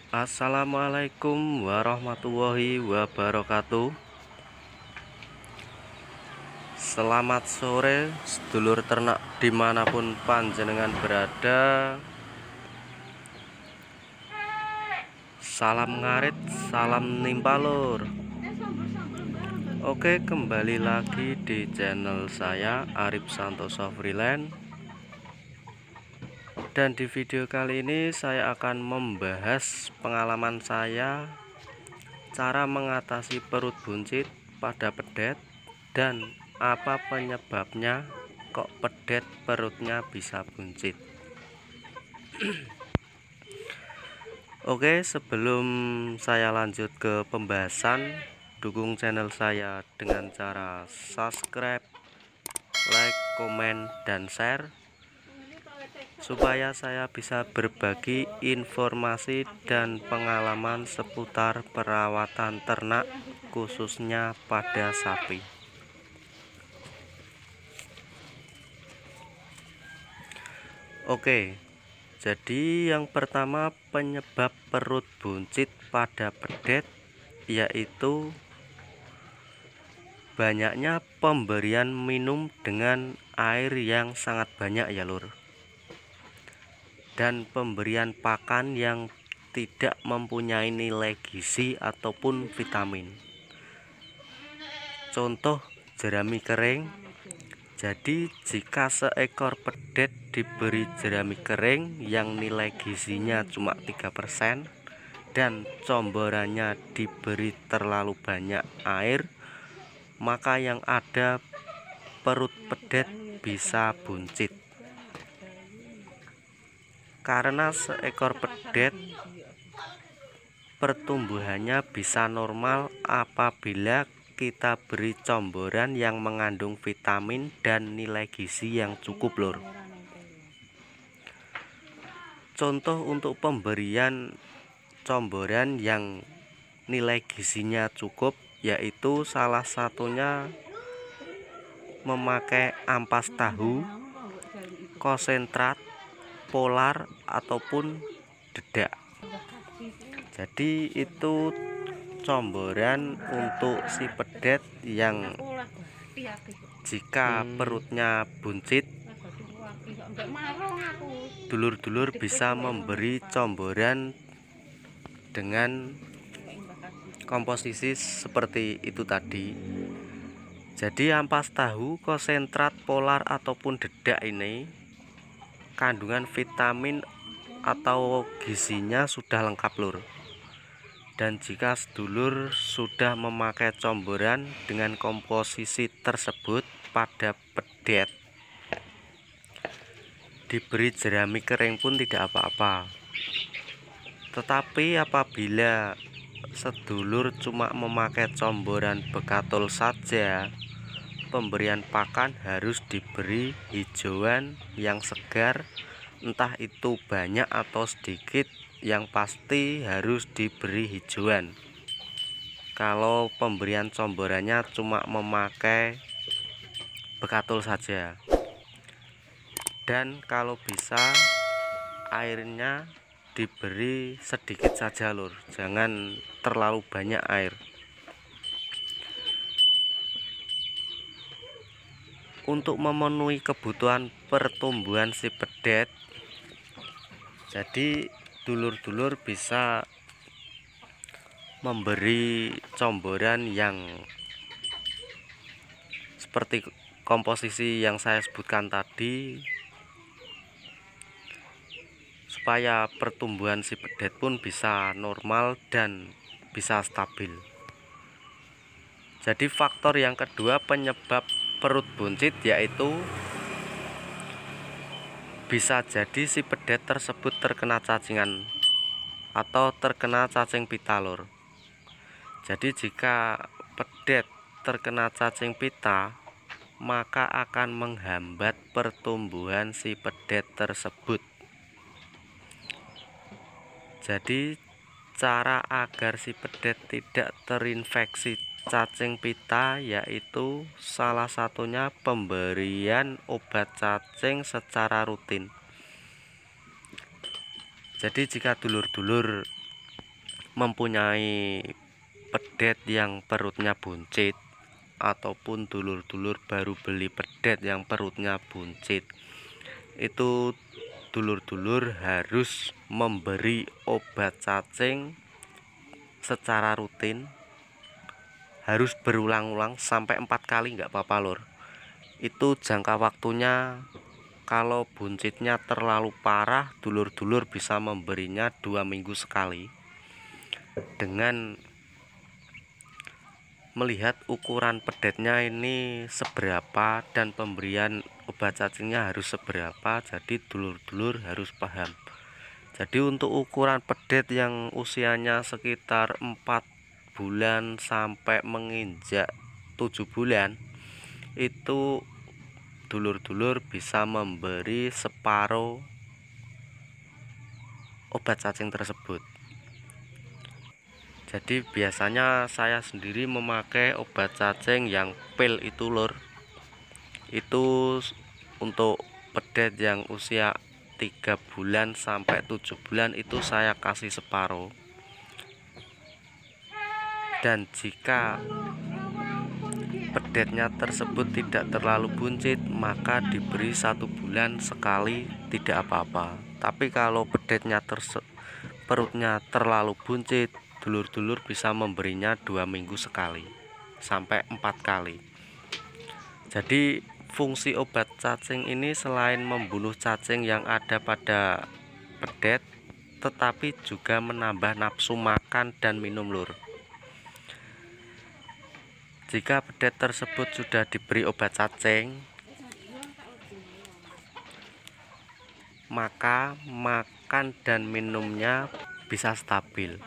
Assalamualaikum warahmatullahi wabarakatuh. Selamat sore sedulur ternak dimanapun panjenengan berada. Salam ngarit, salam nimpa lur. Oke, kembali lagi di channel saya Arif Santoso Freelance. Dan di video kali ini saya akan membahas pengalaman saya cara mengatasi perut buncit pada pedet dan apa penyebabnya kok pedet perutnya bisa buncit. Oke, sebelum saya lanjut ke pembahasan, dukung channel saya dengan cara subscribe, like, komen, dan share supaya saya bisa berbagi informasi dan pengalaman seputar perawatan ternak khususnya pada sapi. Oke, jadi yang pertama penyebab perut buncit pada pedet yaitu banyaknya pemberian minum dengan air yang sangat banyak ya lur, dan pemberian pakan yang tidak mempunyai nilai gizi ataupun vitamin. Contoh jerami kering. Jadi jika seekor pedet diberi jerami kering yang nilai gizinya cuma 3% dan comborannya diberi terlalu banyak air, maka yang ada perut pedet bisa buncit. Karena seekor pedet pertumbuhannya bisa normal apabila kita beri comboran yang mengandung vitamin dan nilai gizi yang cukup lur. Contoh untuk pemberian comboran yang nilai gizinya cukup yaitu salah satunya memakai ampas tahu, konsentrat, polar ataupun dedak. Jadi itu comboran untuk si pedet yang jika perutnya buncit, dulur-dulur bisa memberi comboran dengan komposisi seperti itu tadi. Jadi ampas tahu, konsentrat, polar ataupun dedak ini kandungan vitamin atau gizinya sudah lengkap lur. Dan jika sedulur sudah memakai comboran dengan komposisi tersebut pada pedet, diberi jerami kering pun tidak apa-apa. Tetapi apabila sedulur cuma memakai comboran bekatul saja, pemberian pakan harus diberi hijauan yang segar, entah itu banyak atau sedikit, yang pasti harus diberi hijauan. Kalau pemberian comborannya cuma memakai bekatul saja, dan kalau bisa airnya diberi sedikit saja lur, jangan terlalu banyak air. Untuk memenuhi kebutuhan pertumbuhan si pedet, jadi dulur-dulur bisa memberi comboran yang seperti komposisi yang saya sebutkan tadi, supaya pertumbuhan si pedet pun bisa normal dan bisa stabil. Jadi faktor yang kedua penyebab perut buncit yaitu bisa jadi si pedet tersebut terkena cacingan atau terkena cacing pita lur. Jadi jika pedet terkena cacing pita, maka akan menghambat pertumbuhan si pedet tersebut. Jadi cara agar si pedet tidak terinfeksi cacing pita yaitu salah satunya pemberian obat cacing secara rutin. Jadi jika dulur-dulur mempunyai pedet yang perutnya buncit, ataupun dulur-dulur baru beli pedet yang perutnya buncit, itu dulur-dulur harus memberi obat cacing secara rutin, harus berulang-ulang sampai 4 kali, nggak apa-apa lur. Itu jangka waktunya, kalau buncitnya terlalu parah, dulur-dulur bisa memberinya 2 minggu sekali, dengan melihat ukuran pedetnya ini seberapa dan pemberian obat cacingnya harus seberapa. Jadi dulur-dulur harus paham. Jadi untuk ukuran pedet yang usianya sekitar 4 bulan sampai menginjak 7 bulan, itu dulur-dulur bisa memberi separuh obat cacing tersebut. Jadi biasanya saya sendiri memakai obat cacing yang pil itu lur. Itu untuk pedet yang usia 3 bulan sampai 7 bulan itu saya kasih separuh. Dan jika pedetnya tersebut tidak terlalu buncit, maka diberi 1 bulan sekali, tidak apa-apa. Tapi kalau pedetnya perutnya terlalu buncit, dulur-dulur bisa memberinya 2 minggu sekali sampai 4 kali. Jadi fungsi obat cacing ini selain membunuh cacing yang ada pada pedet, tetapi juga menambah nafsu makan dan minum lur. Jika pedet tersebut sudah diberi obat cacing, maka makan dan minumnya bisa stabil.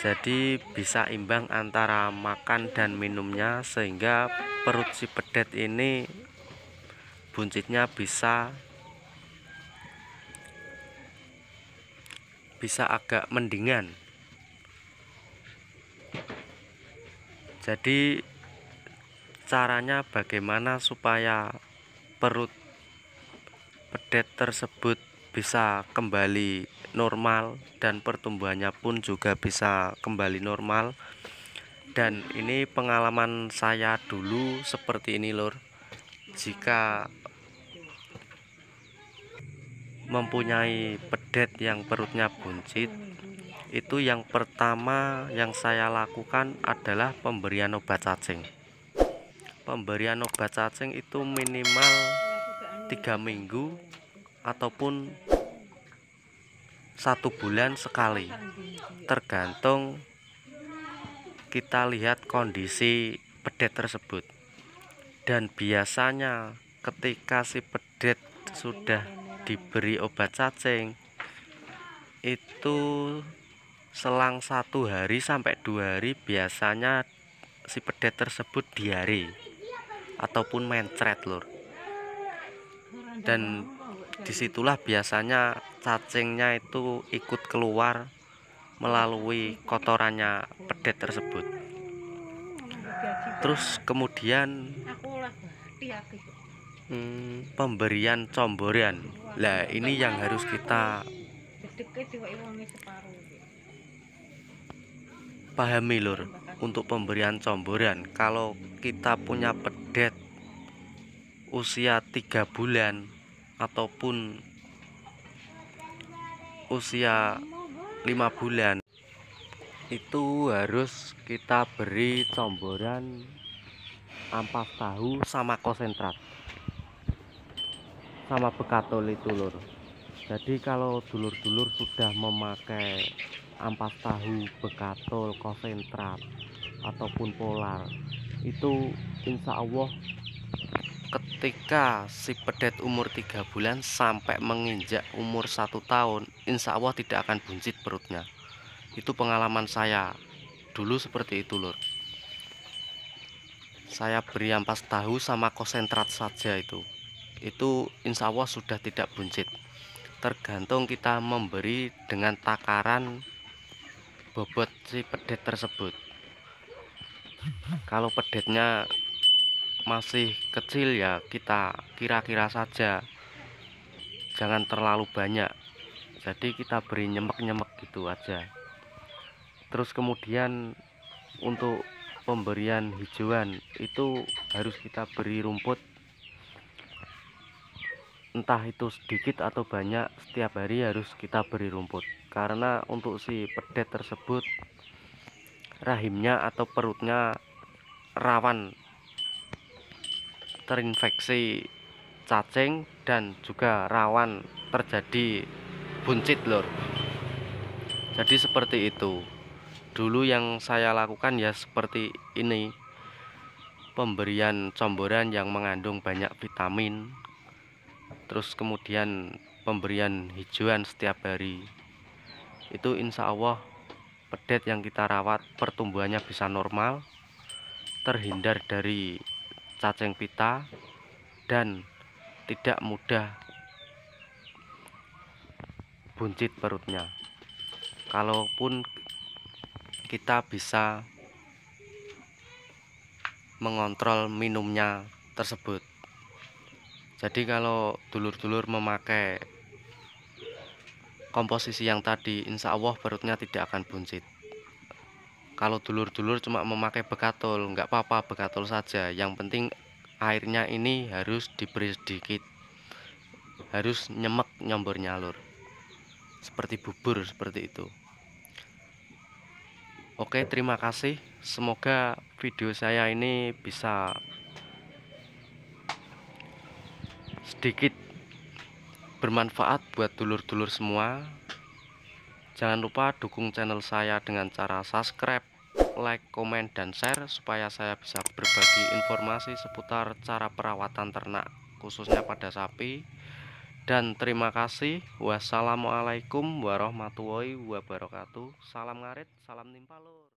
Jadi bisa imbang antara makan dan minumnya, sehingga perut si pedet ini buncitnya bisa agak mendingan. Jadi caranya bagaimana supaya perut pedet tersebut bisa kembali normal dan pertumbuhannya pun juga bisa kembali normal. Dan ini pengalaman saya dulu seperti ini lur. Jika mempunyai pedet yang perutnya buncit, itu yang pertama yang saya lakukan adalah pemberian obat cacing. Pemberian obat cacing itu minimal 3 minggu ataupun 1 bulan sekali, tergantung kita lihat kondisi pedet tersebut. Dan biasanya ketika si pedet sudah diberi obat cacing, itu selang 1 hari sampai 2 hari biasanya si pedet tersebut diare ataupun mencret lur. Dan disitulah biasanya cacingnya itu ikut keluar melalui kotorannya pedet tersebut. Terus kemudian pemberian comboran. Lah ini yang harus kita pahami lur. Untuk pemberian comboran, kalau kita punya pedet usia 3 bulan ataupun usia 5 bulan, itu harus kita beri comboran ampas tahu sama konsentrat sama bekatol itu lur. Jadi kalau dulur-dulur sudah memakai ampas tahu, bekatol, konsentrat ataupun polar, itu insya Allah ketika si pedet umur 3 bulan sampai menginjak umur 1 tahun, insya Allah tidak akan buncit perutnya. Itu pengalaman saya dulu seperti itu lur. Saya beri ampas tahu sama konsentrat saja, itu insya Allah sudah tidak buncit. Tergantung kita memberi dengan takaran bobot si pedet tersebut. Kalau pedetnya masih kecil ya kita kira-kira saja, jangan terlalu banyak. Jadi kita beri nyemek-nyemek gitu aja. Terus kemudian untuk pemberian hijauan itu harus kita beri rumput, entah itu sedikit atau banyak, setiap hari harus kita beri rumput. Karena untuk si pedet tersebut rahimnya atau perutnya rawan terinfeksi cacing dan juga rawan terjadi buncit lur. Jadi seperti itu. Dulu yang saya lakukan ya seperti ini, pemberian comboran yang mengandung banyak vitamin, terus kemudian pemberian hijauan setiap hari. Itu insya Allah pedet yang kita rawat pertumbuhannya bisa normal, terhindar dari cacing pita, dan tidak mudah buncit perutnya. Kalaupun kita bisa mengontrol minumnya tersebut. Jadi kalau dulur-dulur memakai komposisi yang tadi, insya Allah perutnya tidak akan buncit. Kalau dulur-dulur cuma memakai bekatul, nggak apa-apa, bekatul saja. Yang penting airnya ini harus diberi sedikit, harus nyemek nyombornya lur, seperti bubur seperti itu. Oke, terima kasih. Semoga video saya ini bisa sedikit bermanfaat buat dulur-dulur semua. Jangan lupa dukung channel saya dengan cara subscribe, like, komen, dan share supaya saya bisa berbagi informasi seputar cara perawatan ternak khususnya pada sapi. Dan terima kasih. Wassalamualaikum warahmatullahi wabarakatuh. Salam ngarit, salam nimpalur.